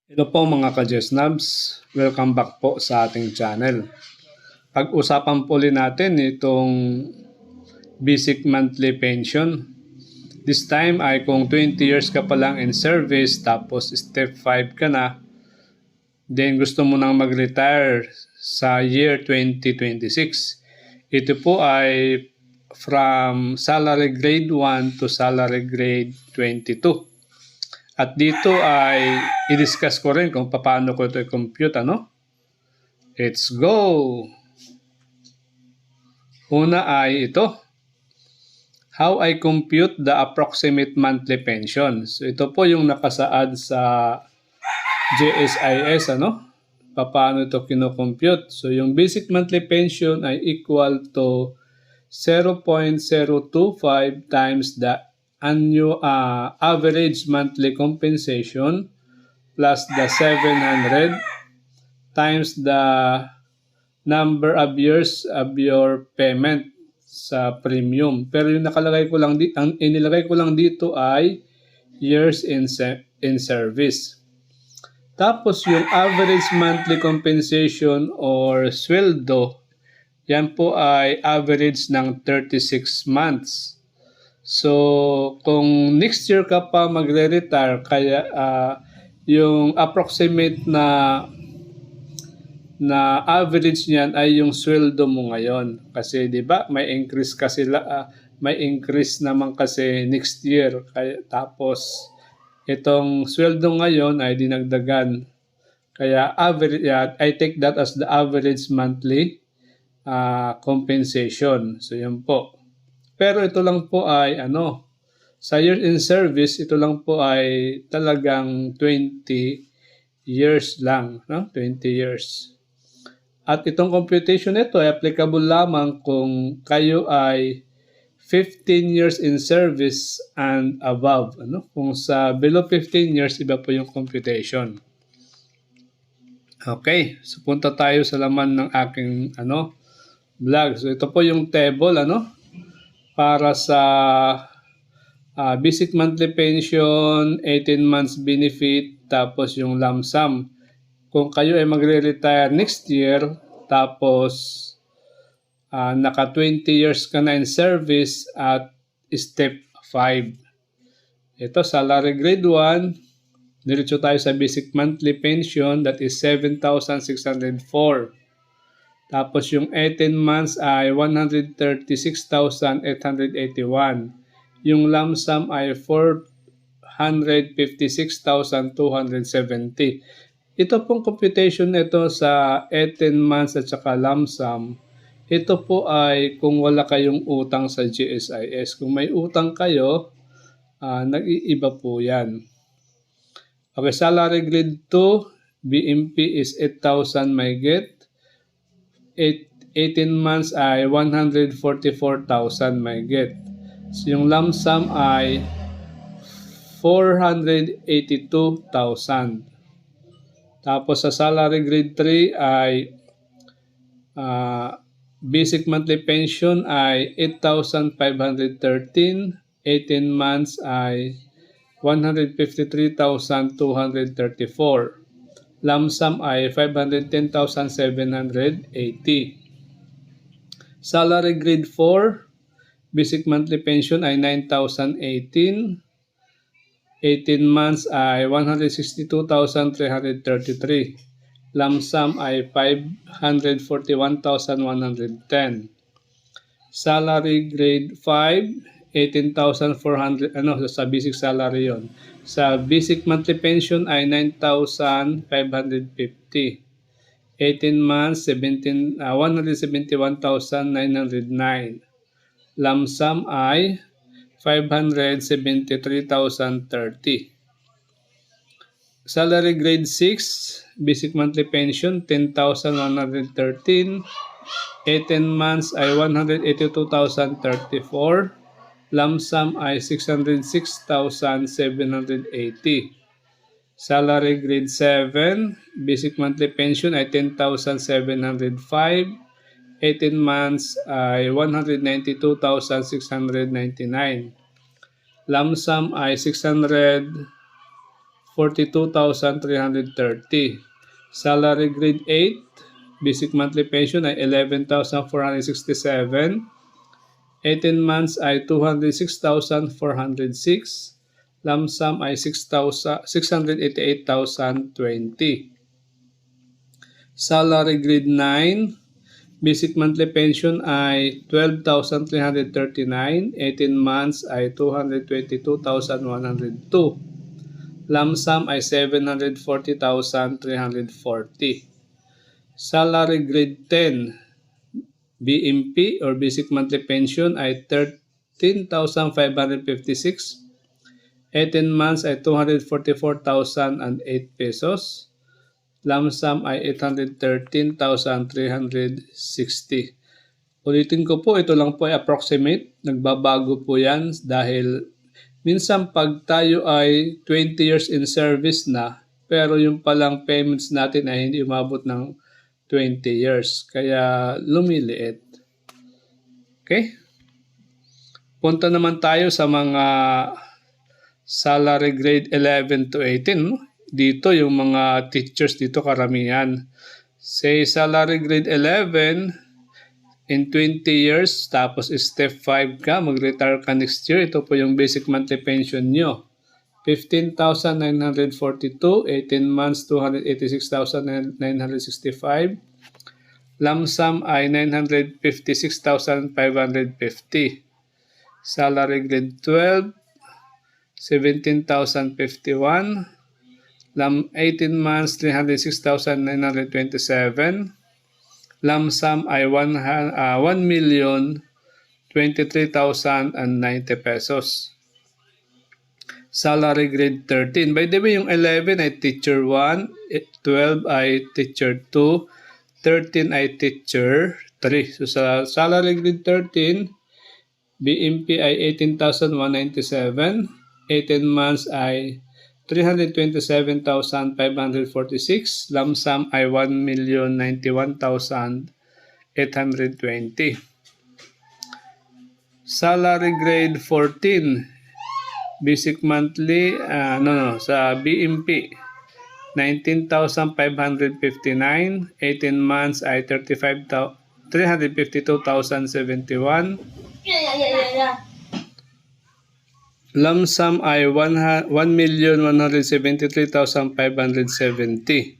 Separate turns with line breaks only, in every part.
Hello po mga ka-Jesnabs, welcome back po sa ating channel. Pag-usapan po ulit natin itong basic monthly pension. This time ay kung 20 years ka pa lang in service tapos step 5 ka na, then gusto mo nang mag-retire sa year 2026. Ito po ay from salary grade 1 to salary grade 22. At dito ay i-discuss ko rin kung paano ko ito i-compute, ano? Let's go! Una ay ito. How I compute the approximate monthly pension. So ito po yung nakasaad sa GSIS, ano? Paano ito kinocompute? So yung basic monthly pension ay equal to 0.025 times the annual average monthly compensation plus the 700 times the number of years of your payment sa premium. Pero yung nakalagay ko lang ang inilagay ko lang dito ay years in service. Tapos yung average monthly compensation or sweldo, yan po ay average ng 36 months. So, kung next year ka pa magre-retire, kaya yung approximate na average niyan ay yung sweldo mo ngayon. Kasi 'di ba, may increase kasi may increase naman kasi next year. Kaya tapos itong sweldo ngayon ay dinagdagan. Kaya average, I take that as the average monthly compensation. So, yun po. Pero ito lang po ay sa years in service, ito lang po ay talagang 20 years lang, no? 20 years. At itong computation nito ay applicable lamang kung kayo ay 15 years in service and above, ano? Kung sa below 15 years, iba po yung computation. Okay, so punta tayo sa laman ng aking vlog. So ito po yung table, para sa basic monthly pension, 18 months benefit, tapos yung lump sum. Kung kayo ay magre-retire next year, tapos naka 20 years ka na in service at step 5. Ito, salary grade 1, diretso tayo sa basic monthly pension, that is 7,604. Tapos yung 18 months ay 136,881. Yung lump sum ay 456,270. Ito pong computation nito sa 18 months at saka lump sum, ito po ay kung wala kayong utang sa GSIS. Kung may utang kayo, nag-iiba po yan. Okay, salary grade 2, BMP is 8,000 may get. 18 months ay 144,000 may get. So, yung lump sum ay 482,000. Tapos sa salary grade 3 ay basic monthly pension ay 8,513. 18 months ay 153,234. Lump sum ay 510,780. Salary grade 4, basic monthly pension ay 9,018. 18 months ay 162,333. Lump sum ay 541,110. Salary grade 5, 18,400, sa basic salary yon. Sa basic monthly pension ay 9,550. 18 months, 171,909. Lump sum ay 573,030. Salary grade 6, basic monthly pension 10,113. 18 months ay 182,034. Lump sum ay 606,780. Salary grade 7, basic monthly pension ay 10,705. 18 months ay 192,699. Lump sum ay 604,000 42,330. Salary grade 8, basic monthly pension ay 11,467. 18 months ay 206,406. Lump sum ay 688,020. Salary grade 9, basic monthly pension ay 12,339. 18 months ay 222,102. Lump sum ay 740,340. Salary grade 10, BMP or basic monthly pension ay 13,556. 18 months ay 244,008 pesos. Lump sum ay 813,360. Ulitin ko po, ito lang po ay approximate. Nagbabago po yan dahil minsan pag tayo ay 20 years in service na, pero yung palang payments natin ay hindi umabot ng 20 years. Kaya lumiliit. Okay? Punta naman tayo sa mga salary grade 11 to 18. No? Dito yung mga teachers dito karamihan. Say salary grade 11 in 20 years, tapos step 5 ka, mag-retire ka next year. Ito po yung basic monthly pension nyo. 15,942, 18 months, 286,965. Lump sum ay 956,550. Salary grade 12, 17,051. 18 months, 306,927. Lump sum ay 1,023,090 pesos. Salary grade 13. By the way, yung 11 ay teacher 1, 12 ay teacher 2, 13 ay teacher 3. So sa salary grade 13, BMP ay 18,197. 18 months ay 327,546. Lump sum ay 1,091,820. Salary grade 14, basic monthly, sa BMP, 19,559. 18 months ay 352,071. Lump sum ay 1,173,570.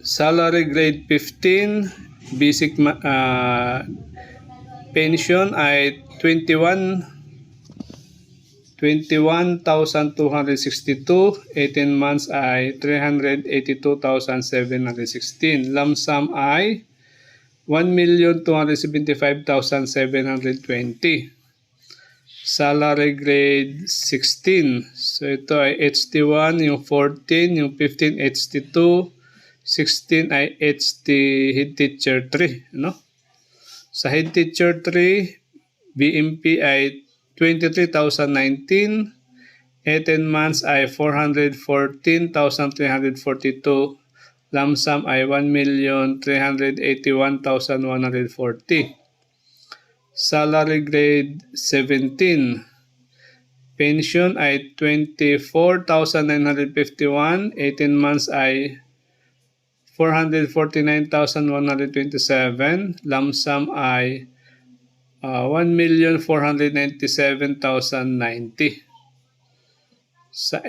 Salary grade 15, basic pension ay 21,262. 18 months ay 382,716. Lump sum ay 1,275,720. Salary grade 16. So ito ay HT1, yung 14, yung 15 HT2, 16 ay HT Head Teacher 3, no? Sa Head Teacher 3, BMP ay 23,019. 18 months ay 414,342. Lump sum ay 1,381,140. Salary grade 17. Pension ay 24,951. 18 months ay 449,127. Lump sum ay 1,497,090. Sa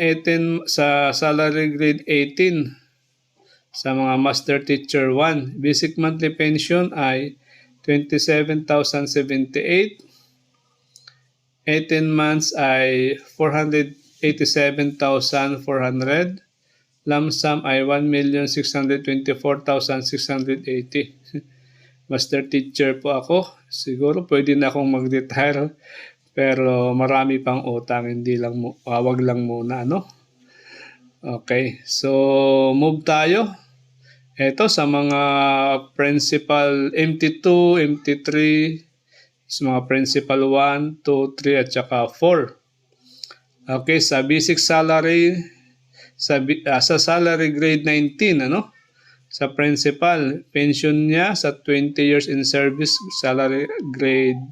salary grade 18, sa mga master teacher 1, basic monthly pension ay 27,078. 18 months ay 487,400. Lump sum ay 1,624,680. Master teacher po ako. Siguro pwede na akong mag-retire, pero marami pang utang, hindi lang wag lang muna, no? Okay, so move tayo. Ito sa mga principal MT2, MT3, sa mga principal 1, 2, 3 at saka 4. Okay, sa basic salary, sa salary grade 19, sa principal, pension niya sa 20 years in service, salary grade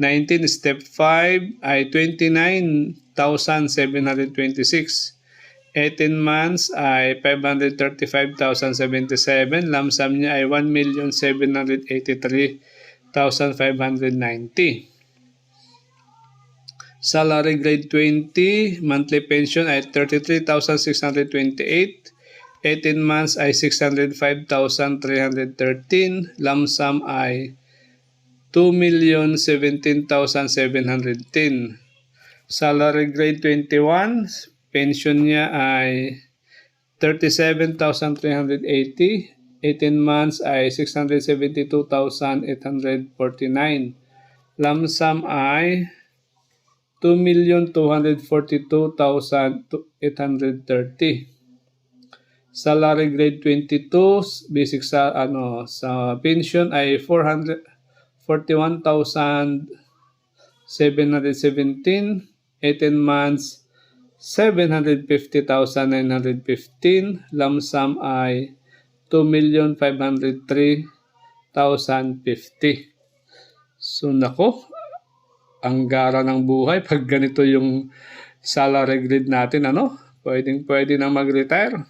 19, step 5 ay 29,726. 18 months ay 535,077. Lump sum niya ay 1,783,590. Salary grade 20, monthly pension ay 33,628. 18 months ay 605,313. Lump sum ay 2,017,710. Salary grade 21, pension niya ay 37,380. 18 months ay 672,849. Lump sum ay 2,242,830. Salary grade 22, basic sa pension ay 41,717. 18 months 750,915. Lump sum ay 2,503,050. So nako, ang gara ng buhay pag ganito yung salary grade natin, pwede nang mag-retire.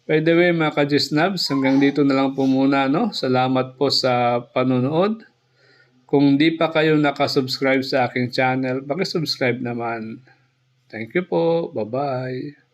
By the way, mga ka-Gisnabs, hanggang dito na lang po muna, Salamat po sa panonood. Kung di pa kayo nakasubscribe sa aking channel, paki-subscribe naman. Thank you po. Bye-bye.